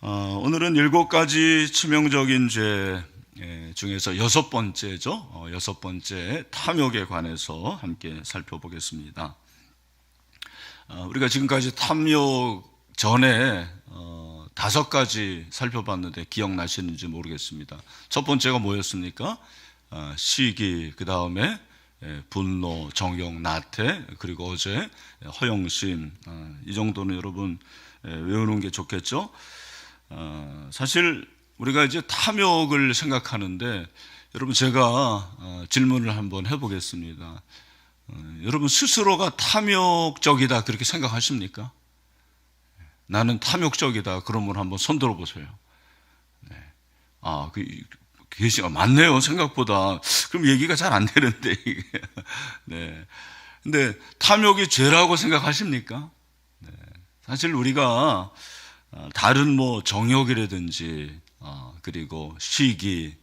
오늘은 7가지 치명적인 죄 중에서 6번째죠. 6번째 탐욕에 관해서 함께 살펴보겠습니다. 우리가 지금까지 탐욕 전에 5가지 살펴봤는데 기억나시는지 모르겠습니다. 첫 번째가 뭐였습니까? 시기, 그 다음에 분노, 정욕, 나태, 그리고 어제 허영심. 이 정도는 여러분 외우는 게 좋겠죠. 사실 우리가 이제 탐욕을 생각하는데, 여러분 제가 질문을 한번 해보겠습니다. 여러분 스스로가 탐욕적이다 그렇게 생각하십니까? 나는 탐욕적이다 그러면 한번 손 들어보세요. 네. 맞네요. 생각보다. 그럼 얘기가 잘 안 되는데 이게. 네. 근데 탐욕이 죄라고 생각하십니까? 네. 사실 우리가 다른 정욕이라든지 그리고 시기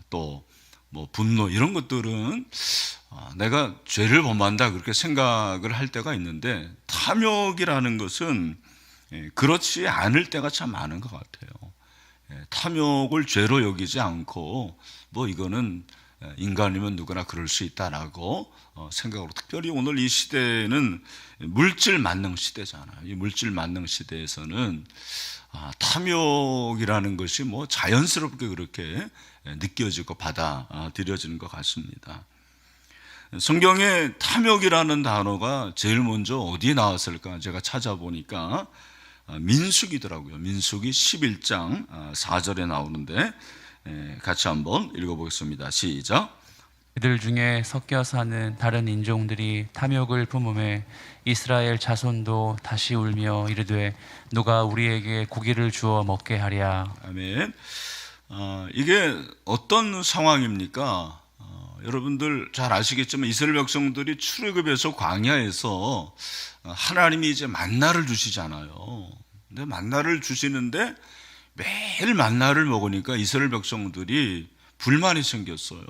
또 분노 이런 것들은 내가 죄를 범한다 그렇게 생각을 할 때가 있는데, 탐욕이라는 것은 그렇지 않을 때가 참 많은 것 같아요. 탐욕을 죄로 여기지 않고 이거는 인간이면 누구나 그럴 수 있다라고 생각으로, 특별히 오늘 이 시대는 물질 만능 시대잖아요. 이 물질 만능 시대에서는 탐욕이라는 것이 자연스럽게 그렇게 느껴지고 받아들여지는 것 같습니다. 성경에 탐욕이라는 단어가 제일 먼저 어디에 나왔을까 제가 찾아보니까 민수기더라고요. 민수기 11장 4절에 나오는데 같이 한번 읽어보겠습니다. 시작. 그들 중에 섞여 사는 다른 인종들이 탐욕을 품음에 이스라엘 자손도 다시 울며 이르되 누가 우리에게 고기를 주어 먹게 하랴. 아멘. 이게 어떤 상황입니까? 여러분들 잘 아시겠지만 이스라엘 백성들이 출애굽에서 광야에서 하나님이 이제 만나를 주시잖아요. 근데 만나를 주시는데 매일 만나를 먹으니까 이스라엘 백성들이 불만이 생겼어요.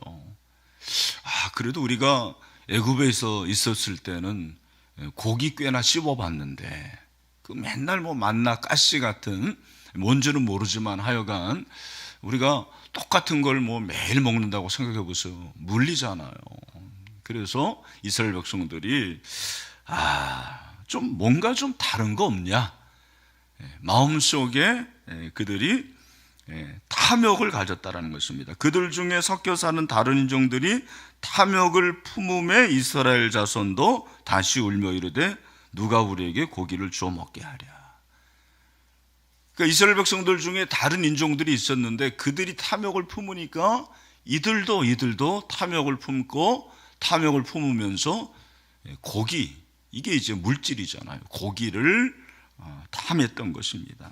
그래도 우리가 애굽에서 있었을 때는 고기 꽤나 씹어봤는데 그 맨날 만나 가시 같은, 뭔지는 모르지만 하여간 우리가 똑같은 걸 매일 먹는다고 생각해 보세요. 물리잖아요. 그래서 이스라엘 백성들이 뭔가 좀 다른 거 없냐, 마음속에 그들이 탐욕을 가졌다라는 것입니다. 그들 중에 섞여 사는 다른 인종들이 탐욕을 품음에 이스라엘 자손도 다시 울며 이르되 누가 우리에게 고기를 주어 먹게 하랴. 그러니까 이스라엘 백성들 중에 다른 인종들이 있었는데 그들이 탐욕을 품으니까 이들도 탐욕을 품고, 탐욕을 품으면서 고기, 이게 이제 물질이잖아요. 고기를 탐했던 것입니다.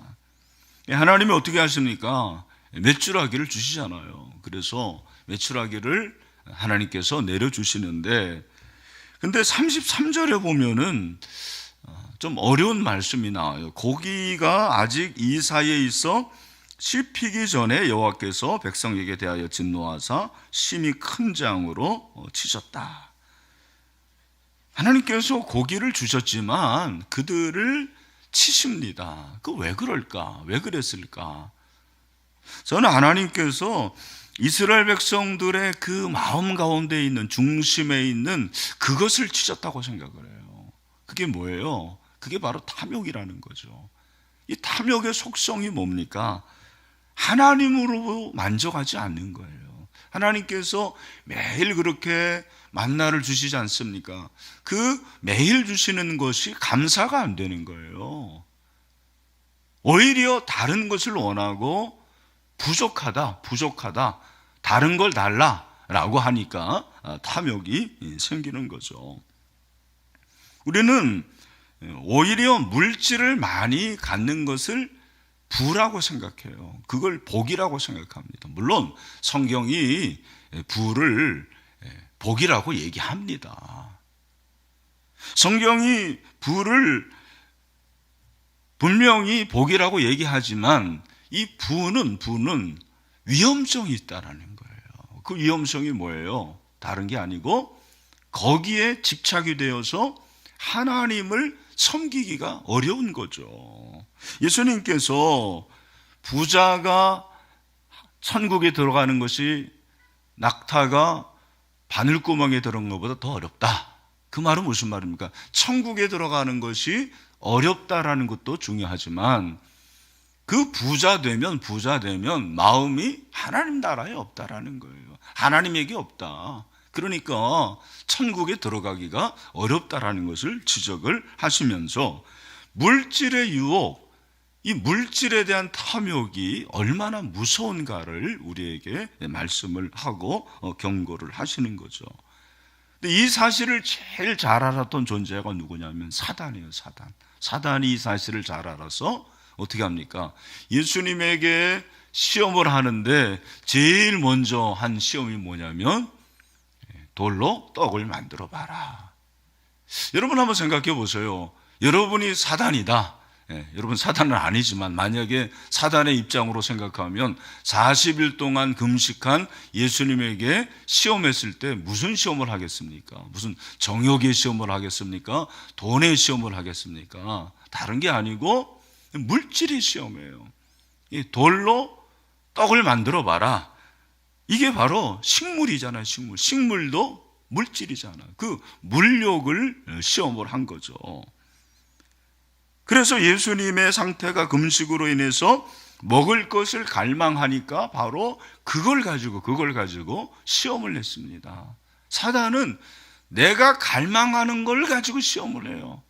하나님이 어떻게 하십니까? 메추라기를 주시잖아요. 그래서 메추라기를 하나님께서 내려주시는데, 근데 33절에 보면은 좀 어려운 말씀이 나와요. 고기가 아직 이 사이에 있어 씹히기 전에 여호와께서 백성에게 대하여 진노하사 심히 큰 재앙으로 치셨다. 하나님께서 고기를 주셨지만 그들을 치십니다. 왜 그럴까? 왜 그랬을까? 저는 하나님께서 이스라엘 백성들의 그 마음 가운데 있는, 중심에 있는 그것을 치셨다고 생각을 해요. 그게 뭐예요? 그게 바로 탐욕이라는 거죠. 이 탐욕의 속성이 뭡니까? 하나님으로 만족하지 않는 거예요. 하나님께서 매일 그렇게 만나를 주시지 않습니까? 그 매일 주시는 것이 감사가 안 되는 거예요. 오히려 다른 것을 원하고 부족하다, 다른 걸 달라라고 하니까 탐욕이 생기는 거죠. 우리는 오히려 물질을 많이 갖는 것을 부라고 생각해요. 그걸 복이라고 생각합니다. 물론 성경이 부를 복이라고 얘기합니다. 성경이 부를 분명히 복이라고 얘기하지만 이 부는 위험성이 있다라는 거예요. 그 위험성이 뭐예요? 다른 게 아니고 거기에 집착이 되어서 하나님을 섬기기가 어려운 거죠. 예수님께서 부자가 천국에 들어가는 것이 낙타가 바늘구멍에 들어간 것보다 더 어렵다. 그 말은 무슨 말입니까? 천국에 들어가는 것이 어렵다라는 것도 중요하지만 그 부자 되면 마음이 하나님 나라에 없다라는 거예요. 하나님에게 없다. 그러니까 천국에 들어가기가 어렵다라는 것을 지적을 하시면서 물질의 유혹, 이 물질에 대한 탐욕이 얼마나 무서운가를 우리에게 말씀을 하고 경고를 하시는 거죠. 근데 이 사실을 제일 잘 알았던 존재가 누구냐면 사단이에요. 사단이 이 사실을 잘 알아서 어떻게 합니까? 예수님에게 시험을 하는데 제일 먼저 한 시험이 뭐냐면 돌로 떡을 만들어 봐라. 여러분 한번 생각해 보세요. 여러분이 사단이다. 여러분 사단은 아니지만 만약에 사단의 입장으로 생각하면 40일 동안 금식한 예수님에게 시험했을 때 무슨 시험을 하겠습니까? 무슨 정욕의 시험을 하겠습니까? 돈의 시험을 하겠습니까? 다른 게 아니고 물질의 시험이에요. 이 돌로 떡을 만들어 봐라. 이게 바로 식물이잖아요. 식물도 물질이잖아요. 그 물욕을 시험을 한 거죠. 그래서 예수님의 상태가 금식으로 인해서 먹을 것을 갈망하니까 바로 그걸 가지고 시험을 했습니다. 사단은 내가 갈망하는 걸 가지고 시험을 해요.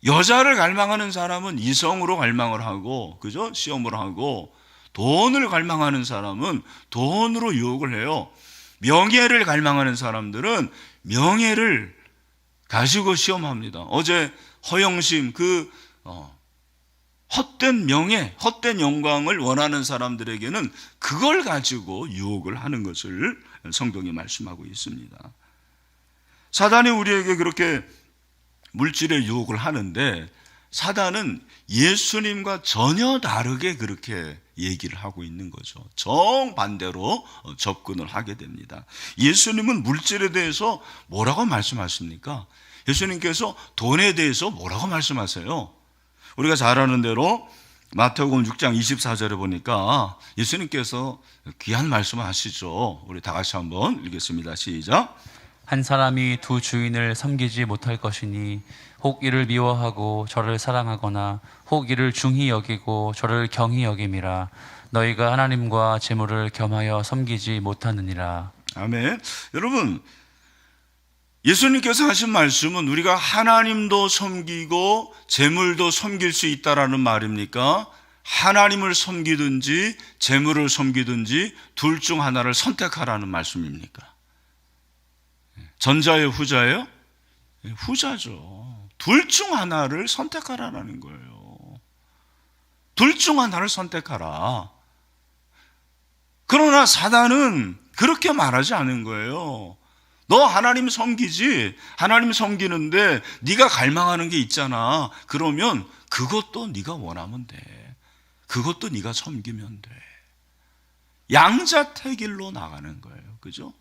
여자를 갈망하는 사람은 이성으로 갈망을 하고, 그죠? 시험을 하고, 돈을 갈망하는 사람은 돈으로 유혹을 해요. 명예를 갈망하는 사람들은 명예를 가지고 시험합니다. 어제 허영심, 헛된 명예, 헛된 영광을 원하는 사람들에게는 그걸 가지고 유혹을 하는 것을 성경이 말씀하고 있습니다. 사단이 우리에게 그렇게 물질의 유혹을 하는데 사단은 예수님과 전혀 다르게 그렇게 얘기를 하고 있는 거죠. 정반대로 접근을 하게 됩니다. 예수님은 물질에 대해서 뭐라고 말씀하십니까? 예수님께서 돈에 대해서 뭐라고 말씀하세요? 우리가 잘 아는 대로 마태복음 6장 24절에 보니까 예수님께서 귀한 말씀을 하시죠. 우리 다 같이 한번 읽겠습니다. 시작. 한 사람이 두 주인을 섬기지 못할 것이니 혹 이를 미워하고 저를 사랑하거나 혹 이를 중히 여기고 저를 경히 여김이라. 너희가 하나님과 재물을 겸하여 섬기지 못하느니라. 아멘. 여러분, 예수님께서 하신 말씀은 우리가 하나님도 섬기고 재물도 섬길 수 있다라는 말입니까? 하나님을 섬기든지 재물을 섬기든지 둘 중 하나를 선택하라는 말씀입니까? 전자예요, 후자예요? 후자죠. 둘 중 하나를 선택하라는 거예요. 둘 중 하나를 선택하라. 그러나 사단은 그렇게 말하지 않은 거예요. 너 하나님 섬기지? 하나님 섬기는데 네가 갈망하는 게 있잖아. 그러면 그것도 네가 원하면 돼. 그것도 네가 섬기면 돼. 양자택일로 나가는 거예요. 그죠?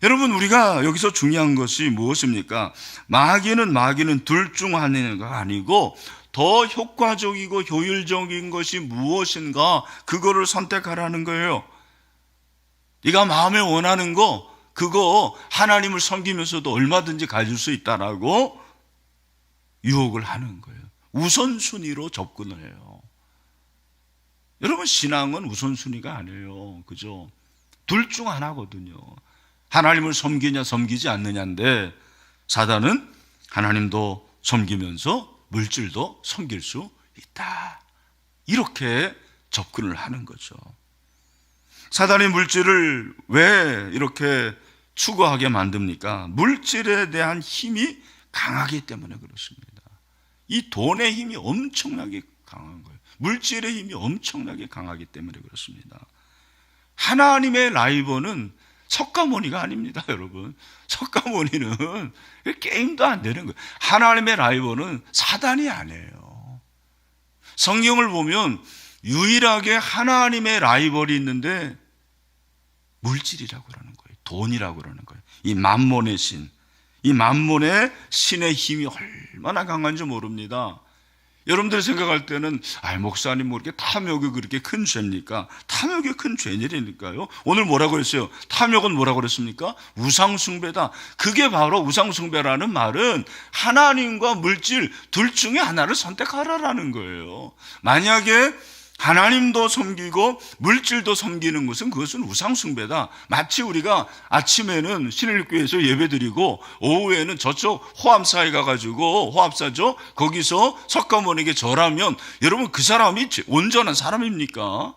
여러분, 우리가 여기서 중요한 것이 무엇입니까? 마귀는 둘 중 하나가 아니고 더 효과적이고 효율적인 것이 무엇인가, 그거를 선택하라는 거예요. 네가 마음에 원하는 거, 그거 하나님을 섬기면서도 얼마든지 가질 수 있다라고 유혹을 하는 거예요. 우선순위로 접근을 해요. 여러분, 신앙은 우선순위가 아니에요. 그죠? 둘 중 하나거든요. 하나님을 섬기냐 섬기지 않느냐인데 사단은 하나님도 섬기면서 물질도 섬길 수 있다. 이렇게 접근을 하는 거죠. 사단이 물질을 왜 이렇게 추구하게 만듭니까? 물질에 대한 힘이 강하기 때문에 그렇습니다. 이 돈의 힘이 엄청나게 강한 거예요. 물질의 힘이 엄청나게 강하기 때문에 그렇습니다. 하나님의 라이벌은 석가모니가 아닙니다, 여러분. 석가모니는 게임도 안 되는 거예요. 하나님의 라이벌은 사단이 아니에요. 성경을 보면 유일하게 하나님의 라이벌이 있는데 물질이라고 그러는 거예요. 돈이라고 그러는 거예요. 이 만몬의 신, 이 만몬의 신의 힘이 얼마나 강한지 모릅니다. 여러분들이 생각할 때는 목사님 뭐 이렇게 탐욕이 그렇게 큰 죄입니까? 탐욕이 큰 죄일이니까요. 오늘 뭐라고 했어요? 탐욕은 뭐라고 그랬습니까? 우상숭배다. 그게 바로 우상숭배라는 말은 하나님과 물질 둘 중에 하나를 선택하라라는 거예요. 만약에 하나님도 섬기고 물질도 섬기는 것은 그것은 우상숭배다. 마치 우리가 아침에는 신일교회에서 예배드리고 오후에는 저쪽 호암사에 가가지고, 호암사죠, 거기서 석가모니에게 절하면 여러분 그 사람이 온전한 사람입니까?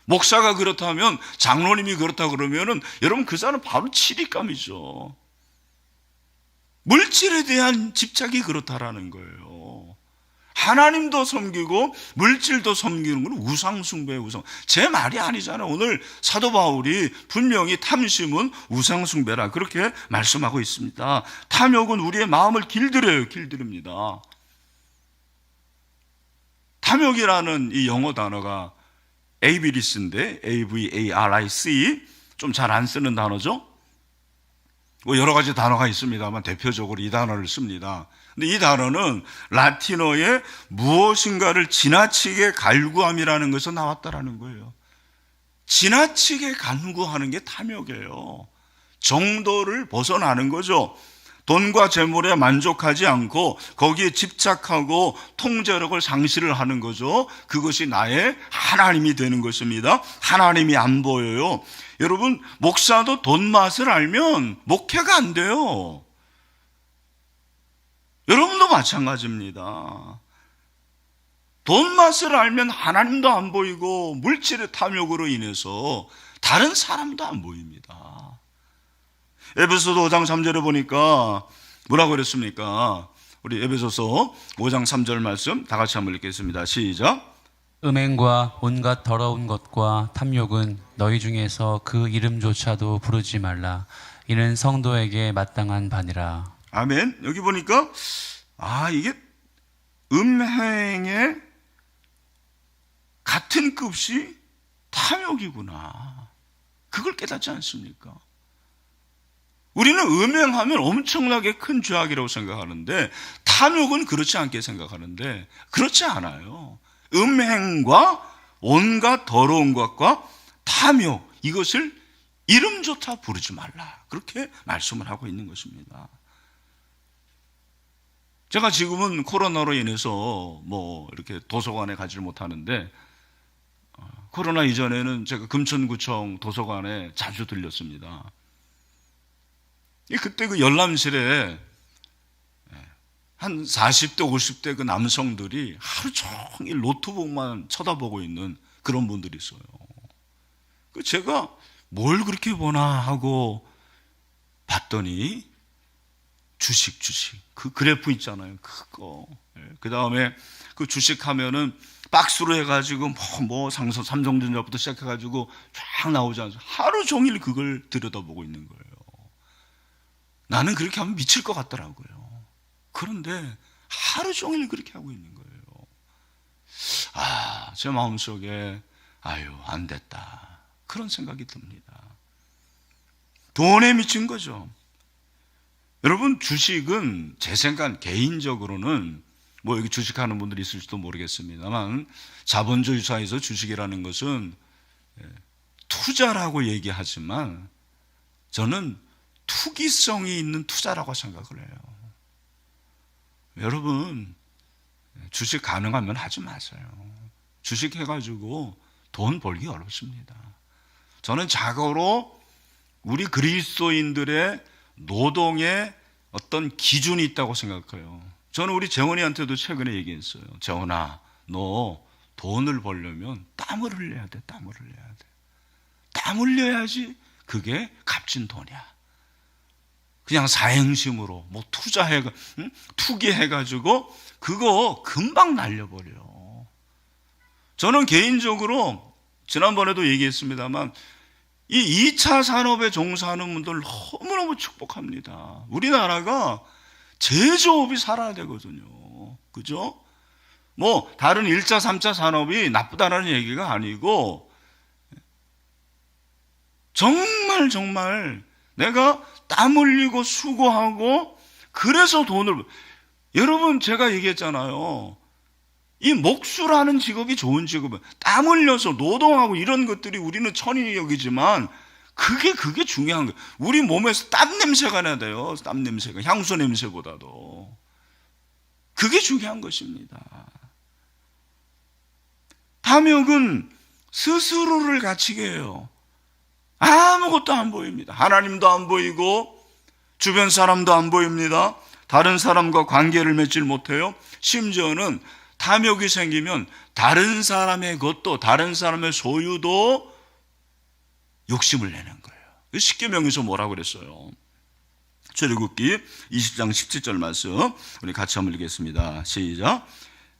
목사가 그렇다면, 장로님이 그렇다 그러면은 여러분 그 사람은 바로 치리감이죠. 물질에 대한 집착이 그렇다라는 거예요. 하나님도 섬기고 물질도 섬기는 건 우상숭배예요. 우상. 제 말이 아니잖아요. 오늘 사도 바울이 분명히 탐심은 우상숭배라 그렇게 말씀하고 있습니다. 탐욕은 우리의 마음을 길들여요. 길들입니다. 탐욕이라는 이 영어 단어가 avarice인데, A-V-A-R-I-C, 좀 잘 안 쓰는 단어죠. 뭐 여러 가지 단어가 있습니다만 대표적으로 이 단어를 씁니다. 근데 이 단어는 라틴어의 무엇인가를 지나치게 갈구함이라는 것에서 나왔다라는 거예요. 지나치게 간구하는 게 탐욕이에요. 정도를 벗어나는 거죠. 돈과 재물에 만족하지 않고 거기에 집착하고 통제력을 상실을 하는 거죠. 그것이 나의 하나님이 되는 것입니다. 하나님이 안 보여요. 여러분, 목사도 돈 맛을 알면 목회가 안 돼요. 여러분도 마찬가지입니다. 돈 맛을 알면 하나님도 안 보이고 물질의 탐욕으로 인해서 다른 사람도 안 보입니다. 에베소서 5장 3절에 보니까 뭐라고 그랬습니까? 우리 에베소서 5장 3절 말씀 다 같이 한번 읽겠습니다. 시작. 음행과 온갖 더러운 것과 탐욕은 너희 중에서 그 이름조차도 부르지 말라. 이는 성도에게 마땅한 바니라. 아멘. 여기 보니까 이게 음행의 같은 급이 탐욕이구나. 그걸 깨닫지 않습니까? 우리는 음행하면 엄청나게 큰 죄악이라고 생각하는데 탐욕은 그렇지 않게 생각하는데 그렇지 않아요. 음행과 온갖 더러운 것과 탐욕, 이것을 이름조차 부르지 말라. 그렇게 말씀을 하고 있는 것입니다. 제가 지금은 코로나로 인해서 뭐 이렇게 도서관에 가지를 못하는데 코로나 이전에는 제가 금천구청 도서관에 자주 들렸습니다. 그때 그 열람실에 한 40대, 50대 그 남성들이 하루 종일 노트북만 쳐다보고 있는 그런 분들이 있어요. 제가 뭘 그렇게 보나 하고 봤더니 주식 그 그래프 있잖아요. 그거. 그 다음에 그 주식 하면은 박스로 해가지고 뭐 삼성전자부터 시작해가지고 쫙 나오지 않아요. 하루 종일 그걸 들여다보고 있는 거예요. 나는 그렇게 하면 미칠 것 같더라고요. 그런데 하루 종일 그렇게 하고 있는 거예요. 제 마음속에 안 됐다. 그런 생각이 듭니다. 돈에 미친 거죠. 여러분, 주식은 제 생각 개인적으로는 뭐 여기 주식하는 분들이 있을지도 모르겠습니다만 자본주의 사회에서 주식이라는 것은 투자라고 얘기하지만 저는 투기성이 있는 투자라고 생각을 해요. 여러분, 주식 가능하면 하지 마세요. 주식 해가지고 돈 벌기 어렵습니다. 저는 자고로 우리 그리스도인들의 노동에 어떤 기준이 있다고 생각해요. 저는 우리 재원이한테도 최근에 얘기했어요. 재원아, 너 돈을 벌려면 땀을 흘려야 돼. 땀을 흘려야 돼. 땀 흘려야지 그게 값진 돈이야. 그냥 사행심으로 뭐 투기해가지고 그거 금방 날려버려. 저는 개인적으로 지난번에도 얘기했습니다만 이 2차 산업에 종사하는 분들 너무너무 축복합니다. 우리나라가 제조업이 살아야 되거든요. 그죠? 뭐 다른 1차, 3차 산업이 나쁘다는 얘기가 아니고 정말 내가 땀 흘리고 수고하고 그래서 돈을, 여러분 제가 얘기했잖아요. 이 목수라는 직업이 좋은 직업이에요. 땀 흘려서 노동하고 이런 것들이 우리는 천히 여기지만 그게 중요한 거예요. 우리 몸에서 땀 냄새가 나야 돼요. 땀 냄새가 향수 냄새보다도. 그게 중요한 것입니다. 탐욕은 스스로를 갇히게 해요. 아무것도 안 보입니다. 하나님도 안 보이고 주변 사람도 안 보입니다. 다른 사람과 관계를 맺질 못해요. 심지어는 탐욕이 생기면 다른 사람의 것도, 다른 사람의 소유도 욕심을 내는 거예요. 십계명에서 뭐라고 그랬어요? 출애굽기 20장 17절 말씀 우리 같이 한번 읽겠습니다. 시작.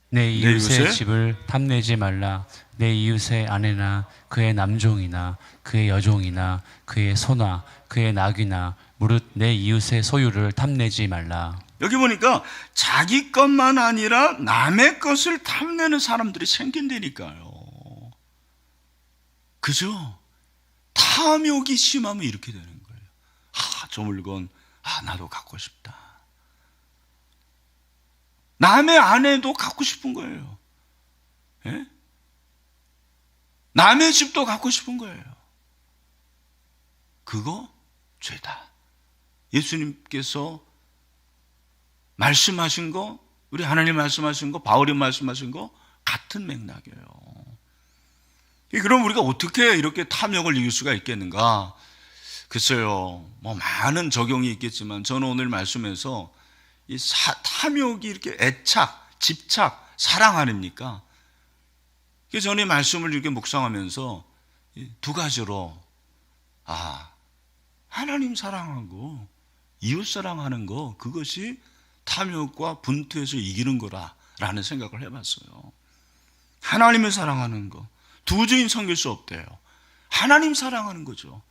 내 이웃의 이웃의 집을 탐내지 말라. 내 이웃의 아내나 그의 남종이나 그의 여종이나 그의 소나 그의 낙이나 무릇 내 이웃의 소유를 탐내지 말라. 여기 보니까 자기 것만 아니라 남의 것을 탐내는 사람들이 생긴다니까요. 그죠? 탐욕이 심하면 이렇게 되는 거예요. 저 물건 나도 갖고 싶다. 남의 아내도 갖고 싶은 거예요. 예? 남의 집도 갖고 싶은 거예요. 그거 죄다. 예수님께서 말씀하신 거, 우리 하나님 말씀하신 거, 바울이 말씀하신 거 같은 맥락이에요. 그럼 우리가 어떻게 이렇게 탐욕을 이길 수가 있겠는가? 글쎄요, 많은 적용이 있겠지만 저는 오늘 말씀에서 이 탐욕이 이렇게 애착, 집착, 사랑 아닙니까? 그래서 저는 이 말씀을 이렇게 묵상하면서 두 가지로 하나님 사랑하고 이웃 사랑하는 거, 그것이 탐욕과 분투에서 이기는 거라는 생각을 해봤어요. 하나님을 사랑하는 거, 두 주인 섬길 수 없대요. 하나님 사랑하는 거죠.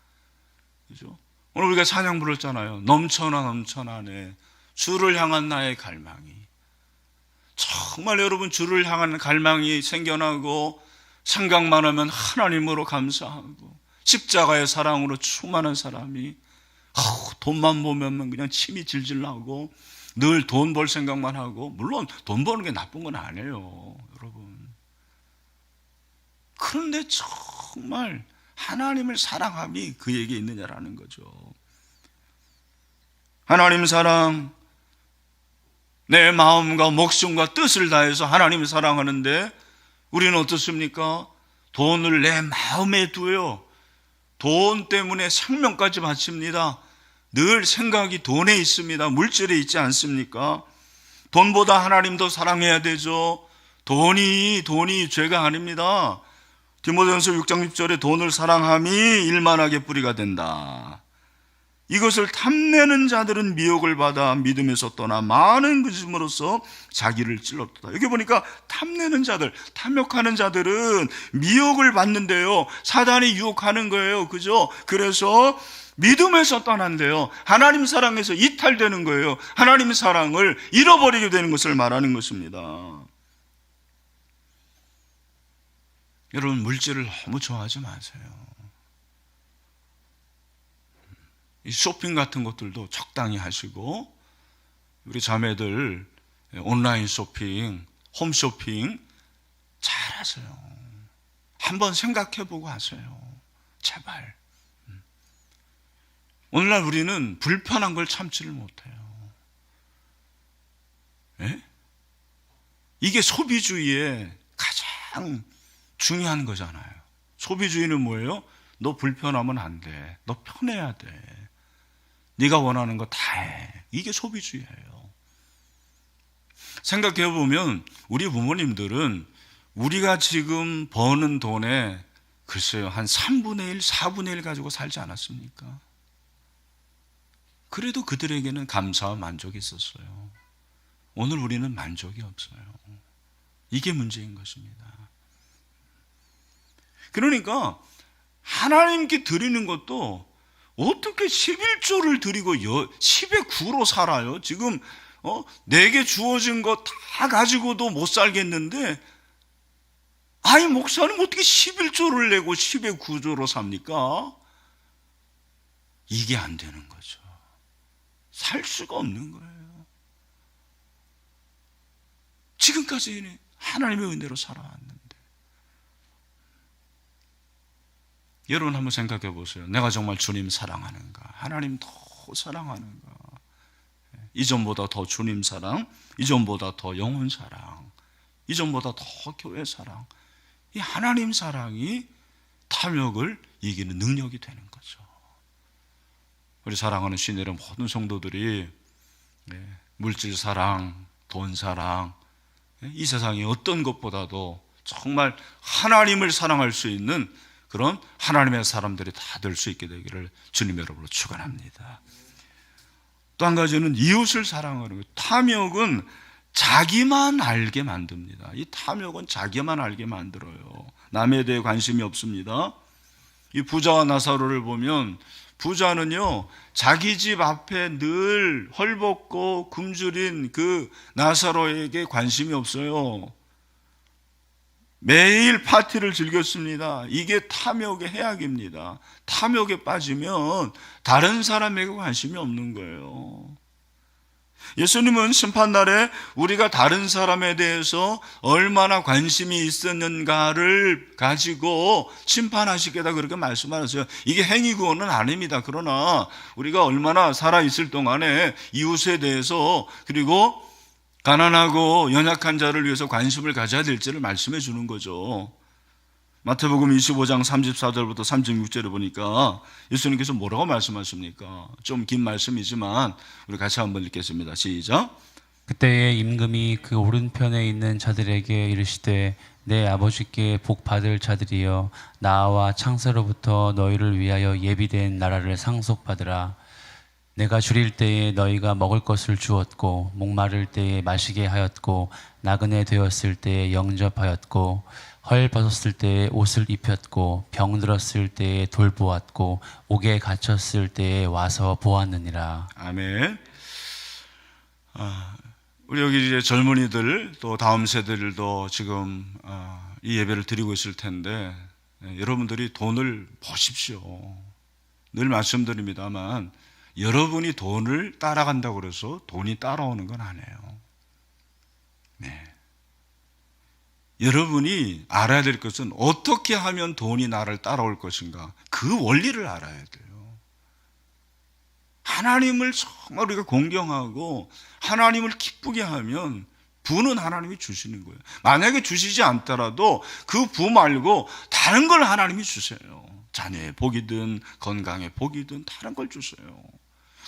그죠? 오늘 우리가 찬양 부르잖아요. 넘쳐나 넘쳐나네 주를 향한 나의 갈망이. 정말 여러분, 주를 향한 갈망이 생겨나고 생각만 하면 하나님으로 감사하고 십자가의 사랑으로 충만한 사람이 돈만 보면 그냥 침이 질질 나고 늘 돈 벌 생각만 하고, 물론 돈 버는 게 나쁜 건 아니에요, 여러분. 그런데 정말 하나님을 사랑함이 그에게 있느냐라는 거죠. 하나님 사랑, 내 마음과 목숨과 뜻을 다해서 하나님을 사랑하는데 우리는 어떻습니까? 돈을 내 마음에 두어요. 돈 때문에 생명까지 바칩니다. 늘 생각이 돈에 있습니다. 물질에 있지 않습니까? 돈보다 하나님 더 사랑해야 되죠. 돈이 죄가 아닙니다. 디모데전서 6장 6절에 돈을 사랑함이 일만하게 뿌리가 된다. 이것을 탐내는 자들은 미혹을 받아 믿음에서 떠나 많은 거짓으로써 자기를 찔렀다. 여기 보니까 탐내는 자들, 탐욕하는 자들은 미혹을 받는데요, 사단이 유혹하는 거예요. 그죠? 그래서 믿음에서 떠난대요. 하나님 사랑에서 이탈되는 거예요. 하나님 사랑을 잃어버리게 되는 것을 말하는 것입니다. 여러분, 물질을 너무 좋아하지 마세요. 이 쇼핑 같은 것들도 적당히 하시고, 우리 자매들 온라인 쇼핑, 홈쇼핑 잘 하세요. 한번 생각해보고 하세요. 제발. 오늘날 우리는 불편한 걸 참지를 못해요. 예? 이게 소비주의의 가장 중요한 거잖아요. 소비주의는 뭐예요? 너 불편하면 안 돼. 너 편해야 돼. 네가 원하는 거 다 해. 이게 소비주의예요. 생각해 보면 우리 부모님들은 우리가 지금 버는 돈에 글쎄요, 한 3분의 1, 4분의 1 가지고 살지 않았습니까? 그래도 그들에게는 감사와 만족이 있었어요. 오늘 우리는 만족이 없어요. 이게 문제인 것입니다. 그러니까 하나님께 드리는 것도 어떻게 11조를 드리고 10의 9로 살아요? 지금 내게 주어진 거 다 가지고도 못 살겠는데, 아니 목사님 어떻게 11조를 내고 10의 9조로 삽니까? 이게 안 되는 거죠. 살 수가 없는 거예요. 지금까지 하나님의 은혜로 살아왔는데. 여러분 한번 생각해 보세요. 내가 정말 주님 사랑하는가? 하나님 더 사랑하는가? 이전보다 더 주님 사랑, 이전보다 더 영혼 사랑, 이전보다 더 교회 사랑. 이 하나님 사랑이 탐욕을 이기는 능력이 되는 거죠. 우리 사랑하는 시내의 모든 성도들이 물질 사랑, 돈 사랑, 이 세상의 어떤 것보다도 정말 하나님을 사랑할 수 있는 그런 하나님의 사람들이 다 될 수 있게 되기를 주님 여러분으로 축원합니다. 또 한 가지는 이웃을 사랑하는 거예요. 탐욕은 자기만 알게 만듭니다. 이 탐욕은 자기만 알게 만들어요. 남에 대해 관심이 없습니다. 이 부자와 나사로를 보면 부자는요, 자기 집 앞에 늘 헐벗고 굶주린 그 나사로에게 관심이 없어요. 매일 파티를 즐겼습니다. 이게 탐욕의 해악입니다. 탐욕에 빠지면 다른 사람에게 관심이 없는 거예요. 예수님은 심판날에 우리가 다른 사람에 대해서 얼마나 관심이 있었는가를 가지고 심판하시겠다 그렇게 말씀하셨어요. 이게 행위구원은 아닙니다. 그러나 우리가 얼마나 살아있을 동안에 이웃에 대해서 그리고 가난하고 연약한 자를 위해서 관심을 가져야 될지를 말씀해 주는 거죠. 마태복음 25장 34절부터 36절에 보니까 예수님께서 뭐라고 말씀하십니까? 좀 긴 말씀이지만 우리 같이 한번 읽겠습니다. 시작. 그때에 임금이 그 오른편에 있는 자들에게 이르시되 내 아버지께 복 받을 자들이여 나와 창세로부터 너희를 위하여 예비된 나라를 상속받으라. 내가 줄일 때에 너희가 먹을 것을 주었고 목마를 때에 마시게 하였고 나그네 되었을 때에 영접하였고 헐 벗었을 때에 옷을 입혔고 병들었을 때에 돌보았고 옥에 갇혔을 때에 와서 보았느니라. 아멘. 우리 여기 이제 젊은이들 또 다음 세대들도 지금 이 예배를 드리고 있을 텐데 여러분들이 돈을 보십시오. 늘 말씀드립니다만 여러분이 돈을 따라간다고 해서 돈이 따라오는 건 아니에요. 네. 여러분이 알아야 될 것은 어떻게 하면 돈이 나를 따라올 것인가, 그 원리를 알아야 돼요. 하나님을 정말 우리가 공경하고 하나님을 기쁘게 하면 부는 하나님이 주시는 거예요. 만약에 주시지 않더라도 그 부 말고 다른 걸 하나님이 주세요. 자녀의 복이든 건강의 복이든 다른 걸 주세요.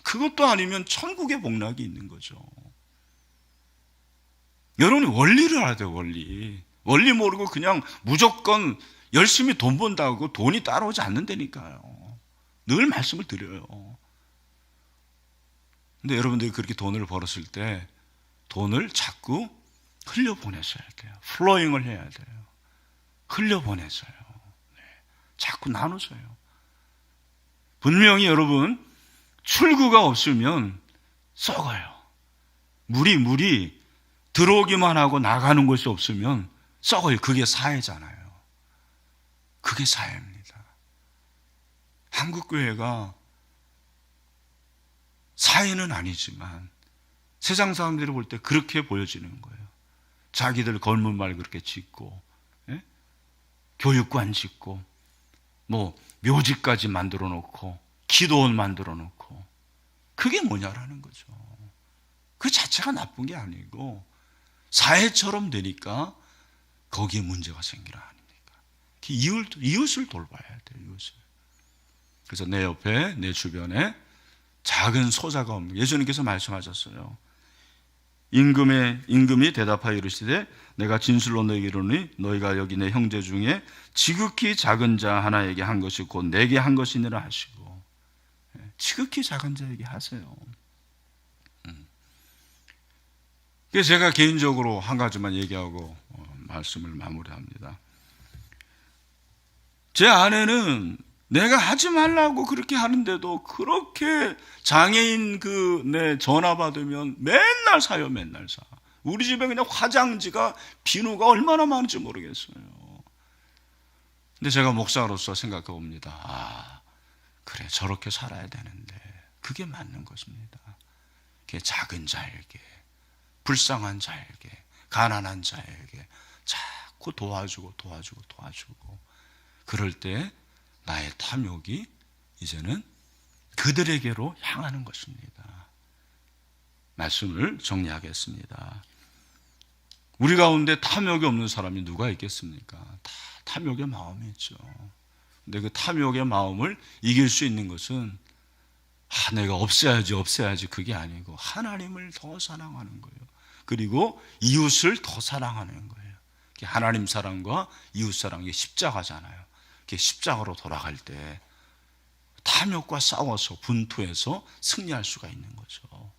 그것도 아니면 천국의 복락이 있는 거죠. 여러분이 원리를 알아야 돼요. 원리 모르고 그냥 무조건 열심히 돈 번다고 돈이 따라오지 않는다니까요. 늘 말씀을 드려요. 근데 여러분들이 그렇게 돈을 벌었을 때 돈을 자꾸 흘려보내셔야 돼요. 플로잉을 해야 돼요. 흘려보내서요. 네. 자꾸 나누세요. 분명히 여러분 출구가 없으면 썩어요. 물이 들어오기만 하고 나가는 곳이 없으면 썩어요. 그게 사회잖아요. 그게 사회입니다. 한국교회가 사회는 아니지만 세상 사람들이 볼 때 그렇게 보여지는 거예요. 자기들 건물말 그렇게 짓고, 예? 교육관 짓고, 묘지까지 만들어 놓고, 기도원 만들어 놓고, 그게 뭐냐라는 거죠. 그 자체가 나쁜 게 아니고 사회처럼 되니까 거기에 문제가 생기라 아닙니까? 이웃을 돌봐야 돼요. 이웃을. 그래서 내 옆에 내 주변에 작은 소자가 없는, 예수님께서 말씀하셨어요. 임금이 대답하여 이르시되 내가 진실로 너희에게 이르노니 너희가 여기 내 형제 중에 지극히 작은 자 하나에게 한 것이 곧 내게 한 것이니라 하시고, 지극히 작은 자에게 하세요. 그래서 제가 개인적으로 한 가지만 얘기하고 말씀을 마무리합니다. 제 아내는 내가 하지 말라고 그렇게 하는데도 그렇게 장애인 내 전화 받으면 맨날 사요. 맨날 사. 우리 집에 그냥 화장지가 비누가 얼마나 많은지 모르겠어요. 근데 제가 목사로서 생각해 봅니다. 그래, 저렇게 살아야 되는데 그게 맞는 것입니다. 그게 작은 자에게, 불쌍한 자에게, 가난한 자에게 자꾸 도와주고 그럴 때 나의 탐욕이 이제는 그들에게로 향하는 것입니다. 말씀을 정리하겠습니다. 우리 가운데 탐욕이 없는 사람이 누가 있겠습니까? 다 탐욕의 마음이 있죠. 근데 그 탐욕의 마음을 이길 수 있는 것은 내가 없애야지 그게 아니고 하나님을 더 사랑하는 거예요. 그리고 이웃을 더 사랑하는 거예요. 하나님 사랑과 이웃 사랑이 십자가잖아요. 십자가로 돌아갈 때 탐욕과 싸워서 분투해서 승리할 수가 있는 거죠.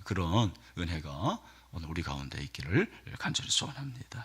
그런 은혜가 오늘 우리 가운데 있기를 간절히 소원합니다.